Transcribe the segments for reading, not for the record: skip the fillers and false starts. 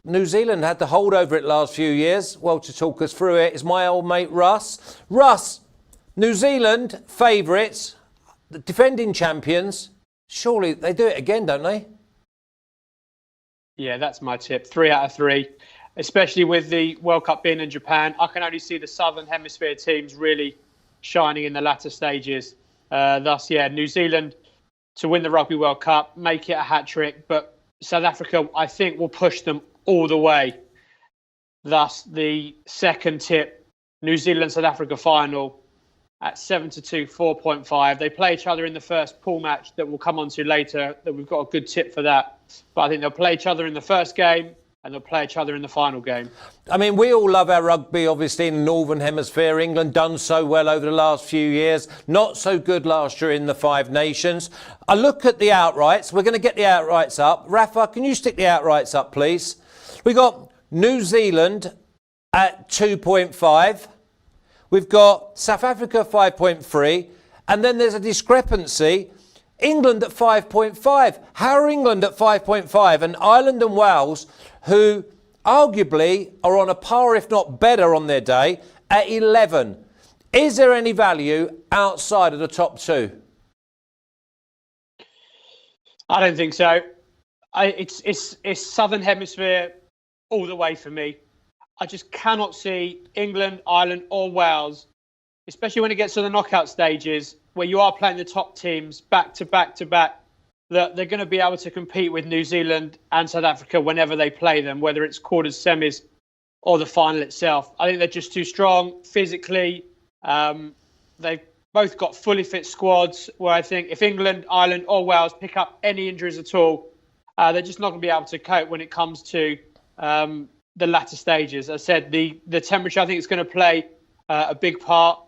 New Zealand had the hold over it last few years. Well, to talk us through it is my old mate Russ. Russ, New Zealand favourites, the defending champions. Surely they do it again, don't they? Yeah, that's my tip. 3 out of 3, especially with the World Cup being in Japan. I can only see the Southern Hemisphere teams really shining in the latter stages. Thus, New Zealand to win the Rugby World Cup, make it a hat-trick, but South Africa, I think, will push them all the way. Thus, the second tip, New Zealand-South Africa final at 7-2, 4.5. They play each other in the first pool match that we'll come on to later, that we've got a good tip for that. But I think they'll play each other in the first game and they'll play each other in the final game. I mean, we all love our rugby, obviously, in the Northern Hemisphere. England done so well over the last few years. Not so good last year in the Five Nations. I look at the outrights. We're going to get the outrights up. Rafa, can you stick the outrights up, please? We got New Zealand at 2.5. We've got South Africa 5.3. And then there's a discrepancy. England at 5.5. How are England at 5.5 and Ireland and Wales, who arguably are on a par, if not better, on their day, at 11? Is there any value outside of the top two? I don't think so. It's Southern Hemisphere all the way for me. I just cannot see England, Ireland or Wales, especially when it gets to the knockout stages, where you are playing the top teams back to back to back, that they're going to be able to compete with New Zealand and South Africa whenever they play them, whether it's quarters, semis or the final itself. I think they're just too strong physically. They've both got fully fit squads where I think if England, Ireland or Wales pick up any injuries at all, they're just not going to be able to cope when it comes to the latter stages. As I said, the temperature, I think, is going to play a big part.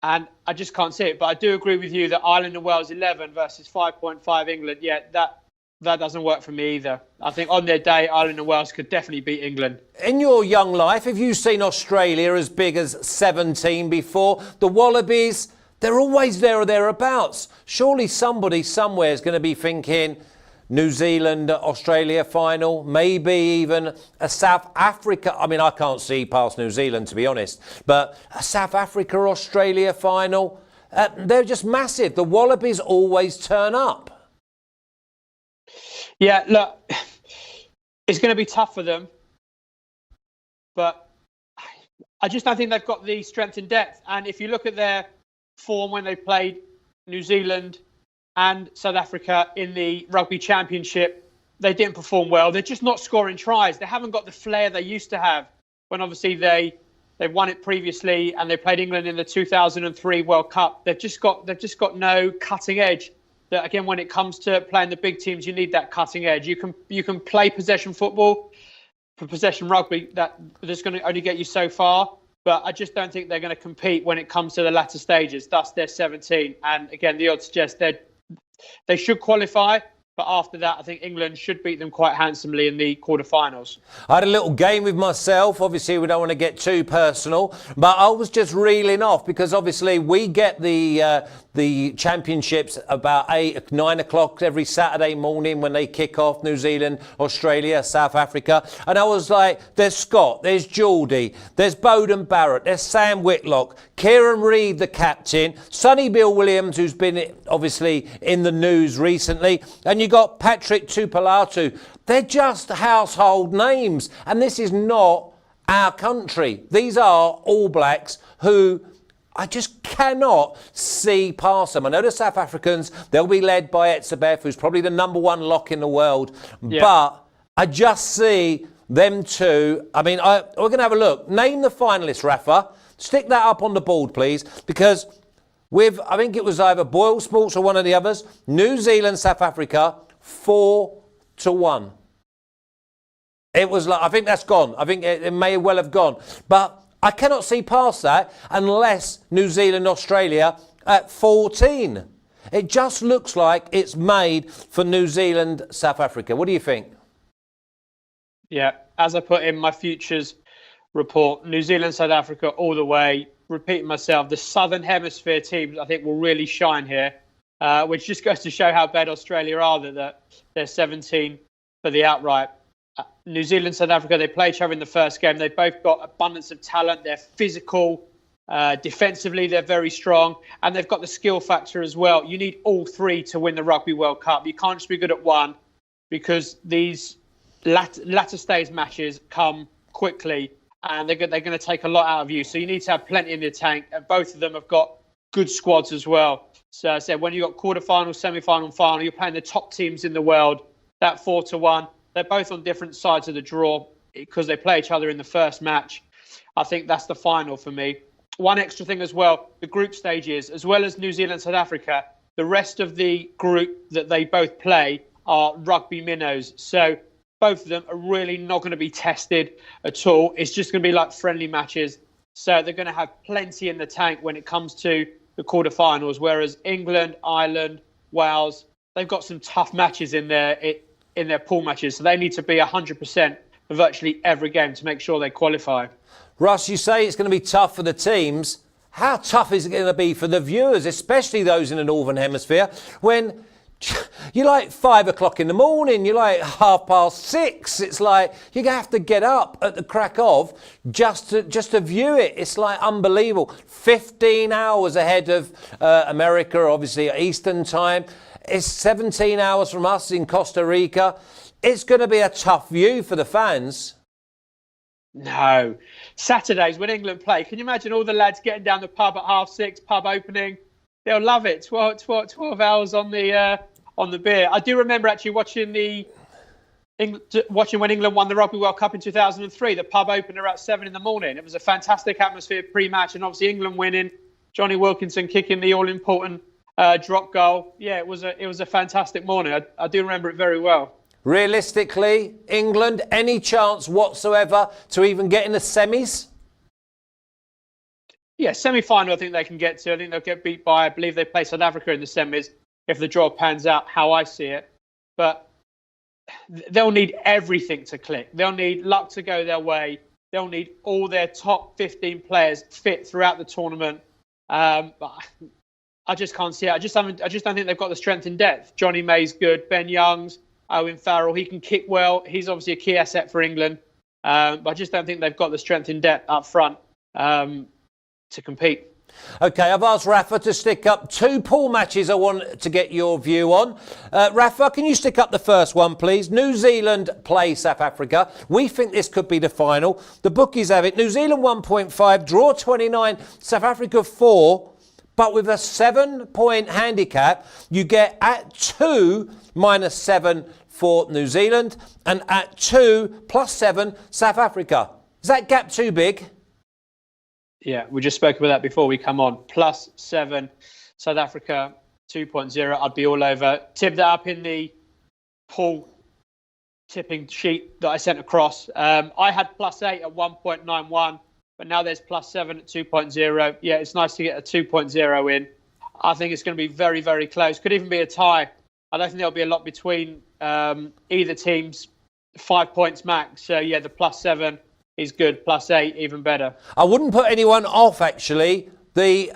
And I just can't see it. But I do agree with you that Ireland and Wales 11 versus 5.5 England, that doesn't work for me either. I think on their day, Ireland and Wales could definitely beat England. In your young life, have you seen Australia as big as 17 before? The Wallabies, they're always there or thereabouts. Surely somebody somewhere is going to be thinking New Zealand, Australia final, maybe even a South Africa. I mean, I can't see past New Zealand, to be honest, but a South Africa, Australia final, they're just massive. The Wallabies always turn up. Yeah, look, it's going to be tough for them, but I just don't think they've got the strength and depth. And if you look at their form when they played New Zealand and South Africa in the Rugby Championship, they didn't perform well. They're just not scoring tries. They haven't got the flair they used to have when obviously they've won it previously and they played England in the 2003 World Cup. They've just got no cutting edge. That again, when it comes to playing the big teams, you need that cutting edge. You can play possession football, for possession rugby, that's going to only get you so far. But I just don't think they're going to compete when it comes to the latter stages. Thus, they're 17. And again, the odds suggest they should qualify, but after that, I think England should beat them quite handsomely in the quarterfinals. I had a little game with myself. Obviously, we don't want to get too personal, but I was just reeling off because obviously we get the championships about 8, 9 o'clock every Saturday morning when they kick off. New Zealand, Australia, South Africa, and I was like, there's Scott, there's Geordie, there's Bowden Barrett, there's Sam Whitlock, Kieran Reid, the captain, Sonny Bill Williams, who's been obviously in the news recently, and you got Patrick Tupolatu. They're just household names, and this is not our country. These are All Blacks who I just cannot see past them. I know the South Africans, they'll be led by Etzebeth, who's probably the #1 lock in the world, but I just see them two. I mean, we're going to have a look. Name the finalists, Rafa. Stick that up on the board, please, because I think it was either Boyle Sports or one of the others, New Zealand, South Africa, 4-1. It was like, I think that's gone. I think it may well have gone. But I cannot see past that unless New Zealand, Australia at 14. It just looks like it's made for New Zealand, South Africa. What do you think? Yeah, as I put in my futures report, New Zealand, South Africa all the way. Repeating myself, the Southern Hemisphere teams I think will really shine here, which just goes to show how bad Australia are, that they're 17 for the outright. New Zealand, South Africa, they play each other in the first game. They've both got abundance of talent. They're physical. Defensively, they're very strong. And they've got the skill factor as well. You need all three to win the Rugby World Cup. You can't just be good at one, because these latter stage matches come quickly and they're going to take a lot out of you. So you need to have plenty in the tank. And both of them have got good squads as well. So I said, when you've got quarterfinal, semi-final, final, you're playing the top teams in the world. That 4-1, they're both on different sides of the draw because they play each other in the first match. I think that's the final for me. One extra thing as well, the group stages, as well as New Zealand, South Africa, the rest of the group that they both play are rugby minnows. So both of them are really not going to be tested at all. It's just going to be like friendly matches. So they're going to have plenty in the tank when it comes to the quarterfinals, whereas England, Ireland, Wales, they've got some tough matches in their pool matches. So they need to be 100% for virtually every game to make sure they qualify. Russ, you say it's going to be tough for the teams. How tough is it going to be for the viewers, especially those in the Northern Hemisphere, when you're like 5 o'clock in the morning, you're like 6:30. It's like you have to get up at the crack of just to view it. It's like unbelievable. 15 hours ahead of America, obviously at Eastern time. It's 17 hours from us in Costa Rica. It's going to be a tough view for the fans. No. Saturdays when England play, can you imagine all the lads getting down the pub at 6:30, pub opening? They'll love it. 12 hours on the beer. I do remember actually watching when England won the Rugby World Cup in 2003. The pub opened at 7 in the morning. It was a fantastic atmosphere pre-match, and obviously England winning. Johnny Wilkinson kicking the all-important drop goal. Yeah, it was a fantastic morning. I do remember it very well. Realistically, England, any chance whatsoever to even get in the semis? Yeah, semi-final I think they can get to. I think they'll get beat by, I believe they play South Africa in the semis if the draw pans out how I see it. But they'll need everything to click. They'll need luck to go their way. They'll need all their top 15 players fit throughout the tournament. But I just can't see it. I just don't think they've got the strength in depth. Johnny May's good. Ben Youngs, Owen Farrell, he can kick well. He's obviously a key asset for England. But I just don't think they've got the strength in depth up front to compete. OK, I've asked Rafa to stick up 2 pool matches I want to get your view on. Rafa, can you stick up the first one, please? New Zealand play South Africa. We think this could be the final. The bookies have it. New Zealand 1.5, draw 29, South Africa 4. But with a 7-point handicap, you get at 2 -7 for New Zealand and at 2 +7 South Africa. Is that gap too big? Yeah, we just spoke about that before we come on. +7 South Africa 2.0. I'd be all over. Tip that up in the pool tipping sheet that I sent across. I had +8 at 1.91. But now there's +7 at 2.0. Yeah, it's nice to get a 2.0 in. I think it's going to be very, very close. Could even be a tie. I don't think there'll be a lot between either team's 5 points max. So, yeah, the +7 is good. +8, even better. I wouldn't put anyone off, actually. The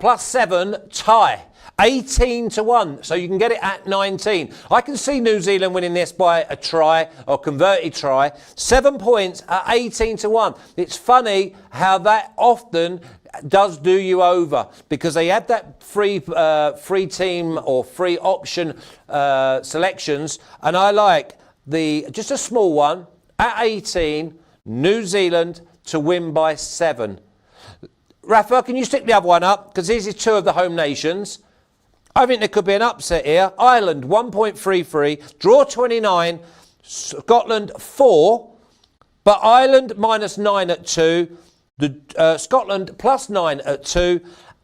+7 tie. 18-1, so you can get it at 19. I can see New Zealand winning this by a try or converted try. 7 points at 18-1. It's funny how that often does do you over because they had that free team or free option selections, and I like just a small one at 18. New Zealand to win by 7. Rafa, can you stick the other one up? Because these are 2 of the home nations. I think there could be an upset here. Ireland 1.33, draw 29, Scotland 4, but Ireland -9 at 2, Scotland +9 at 2,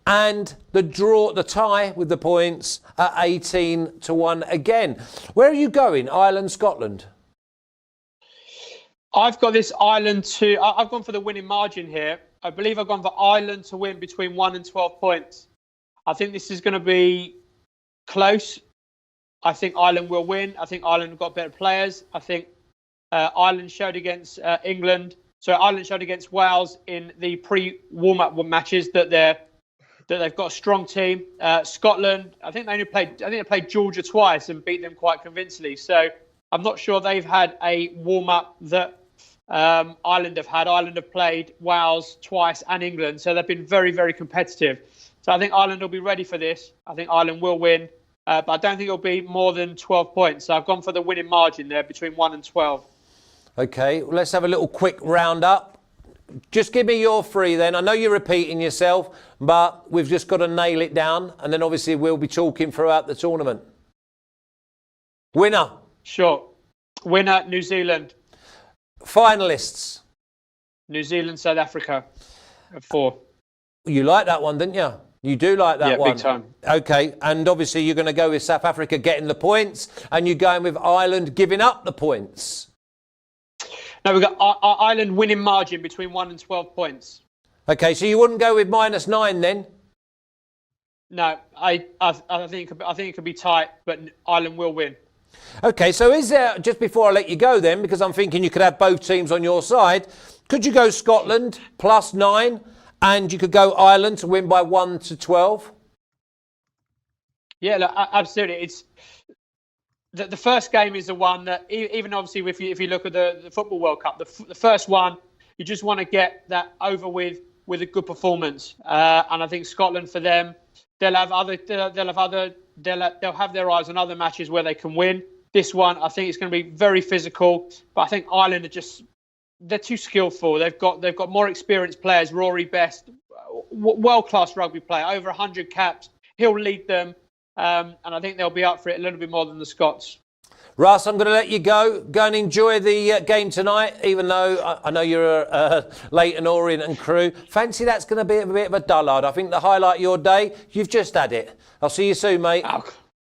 and the tie with the points at 18-1 again. Where are you going, Ireland, Scotland? I've got this Ireland to. I've gone for the winning margin here. I believe I've gone for Ireland to win between 1 and 12 points. I think this is going to be close. I think Ireland will win. I think Ireland have got better players. I think Ireland showed against England. So Ireland showed against Wales in the pre-warm-up matches that they've got a strong team. Scotland, I think they played Georgia twice and beat them quite convincingly. So I'm not sure they've had a warm-up that Ireland have had. Ireland have played Wales twice and England, so they've been very, very competitive. So I think Ireland will be ready for this. I think Ireland will win, but I don't think it'll be more than 12 points. So I've gone for the winning margin there between 1 and 12. Okay, well, let's have a little quick round-up. Just give me your three then. I know you're repeating yourself, but we've just got to nail it down. And then obviously we'll be talking throughout the tournament. Winner. Sure. Winner, New Zealand. Finalists. New Zealand, South Africa. 4. You like that one, didn't you? You do like that one. Yeah, big time. Okay, and obviously you're going to go with South Africa getting the points, and you're going with Ireland giving up the points. No, we've got Ireland winning margin between 1 and 12 points. Okay, so you wouldn't go with -9 then? No, I think it could be tight, but Ireland will win. Okay, so is there, just before I let you go then, because I'm thinking you could have both teams on your side, could you go Scotland +9 and you could go Ireland to win by 1 to 12? Yeah, look, absolutely. It's the first game is the one that, even obviously if you look at the Football World Cup, the first one, you just want to get that over with a good performance. And I think Scotland, for them, they'll have their eyes on other matches where they can win. This one, I think it's going to be very physical, but I think Ireland they're too skillful. They've got more experienced players. Rory Best, world-class rugby player, over 100 caps. He'll lead them. And I think they'll be up for it a little bit more than the Scots. Russ, I'm going to let you go. Go and enjoy the game tonight, even though I know you're a Leyton Orient and crew. Fancy that's going to be a bit of a dullard. I think the highlight of your day, you've just had it. I'll see you soon, mate.